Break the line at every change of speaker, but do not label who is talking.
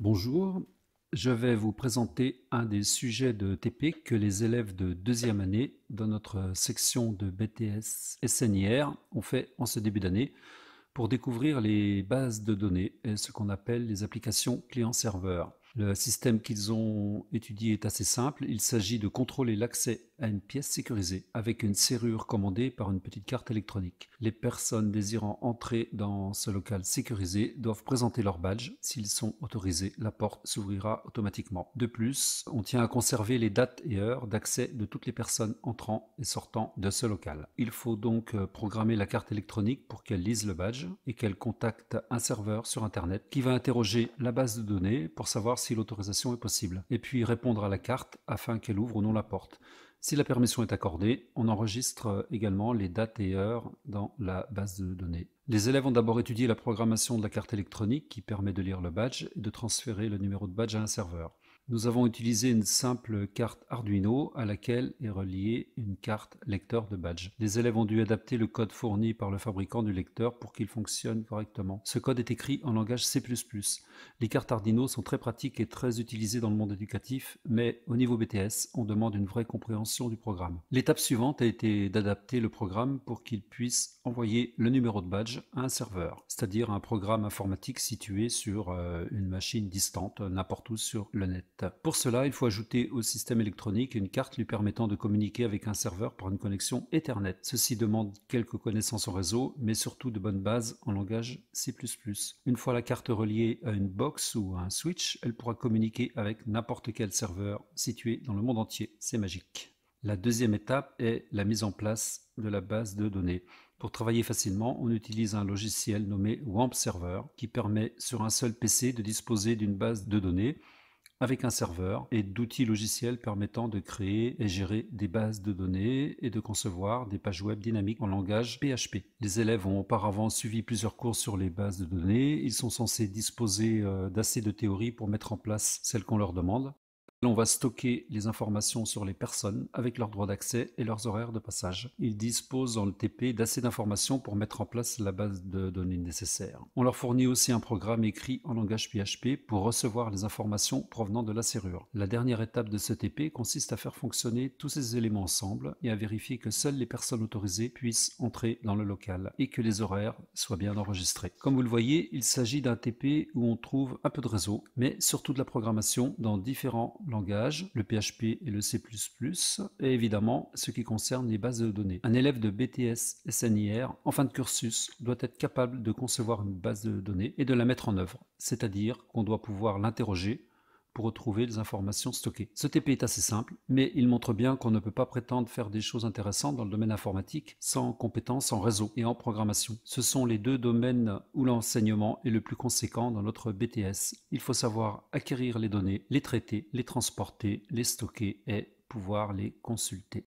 Bonjour, je vais vous présenter un des sujets de TP que les élèves de deuxième année dans notre section de BTS SNIR ont fait en ce début d'année pour découvrir les bases de données et ce qu'on appelle les applications client-serveur. Le système qu'ils ont étudié est assez simple, il s'agit de contrôler l'accès à une pièce sécurisée avec une serrure commandée par une petite carte électronique. Les personnes désirant entrer dans ce local sécurisé doivent présenter leur badge. S'ils sont autorisés, la porte s'ouvrira automatiquement. De plus, on tient à conserver les dates et heures d'accès de toutes les personnes entrant et sortant de ce local. Il faut donc programmer la carte électronique pour qu'elle lise le badge et qu'elle contacte un serveur sur Internet qui va interroger la base de données pour savoir si l'autorisation est possible, et puis répondre à la carte afin qu'elle ouvre ou non la porte. Si la permission est accordée, on enregistre également les dates et heures dans la base de données. Les élèves ont d'abord étudié la programmation de la carte électronique qui permet de lire le badge et de transférer le numéro de badge à un serveur. Nous avons utilisé une simple carte Arduino à laquelle est reliée une carte lecteur de badge. Les élèves ont dû adapter le code fourni par le fabricant du lecteur pour qu'il fonctionne correctement. Ce code est écrit en langage C++. Les cartes Arduino sont très pratiques et très utilisées dans le monde éducatif, mais au niveau BTS, on demande une vraie compréhension du programme. L'étape suivante a été d'adapter le programme pour qu'il puisse envoyer le numéro de badge à un serveur, c'est-à-dire un programme informatique situé sur une machine distante, n'importe où sur le net. Pour cela, il faut ajouter au système électronique une carte lui permettant de communiquer avec un serveur par une connexion Ethernet. Ceci demande quelques connaissances en réseau, mais surtout de bonnes bases en langage C++. Une fois la carte reliée à une box ou à un switch, elle pourra communiquer avec n'importe quel serveur situé dans le monde entier. C'est magique. La deuxième étape est la mise en place de la base de données. Pour travailler facilement, on utilise un logiciel nommé WAMP Server qui permet sur un seul PC de disposer d'une base de données avec un serveur et d'outils logiciels permettant de créer et gérer des bases de données et de concevoir des pages web dynamiques en langage PHP. Les élèves ont auparavant suivi plusieurs cours sur les bases de données. Ils sont censés disposer d'assez de théorie pour mettre en place celles qu'on leur demande. On va stocker les informations sur les personnes avec leurs droits d'accès et leurs horaires de passage. Ils disposent dans le TP d'assez d'informations pour mettre en place la base de données nécessaire. On leur fournit aussi un programme écrit en langage PHP pour recevoir les informations provenant de la serrure. La dernière étape de ce TP consiste à faire fonctionner tous ces éléments ensemble et à vérifier que seules les personnes autorisées puissent entrer dans le local et que les horaires soient bien enregistrés. Comme vous le voyez, il s'agit d'un TP où on trouve un peu de réseau, mais surtout de la programmation dans différents langage, le PHP et le C++, et évidemment ce qui concerne les bases de données. Un élève de BTS SNIR en fin de cursus doit être capable de concevoir une base de données et de la mettre en œuvre, c'est-à-dire qu'on doit pouvoir l'interroger pour retrouver les informations stockées. Ce TP est assez simple, mais il montre bien qu'on ne peut pas prétendre faire des choses intéressantes dans le domaine informatique sans compétences en réseau et en programmation. Ce sont les deux domaines où l'enseignement est le plus conséquent dans notre BTS. Il faut savoir acquérir les données, les traiter, les transporter, les stocker et pouvoir les consulter.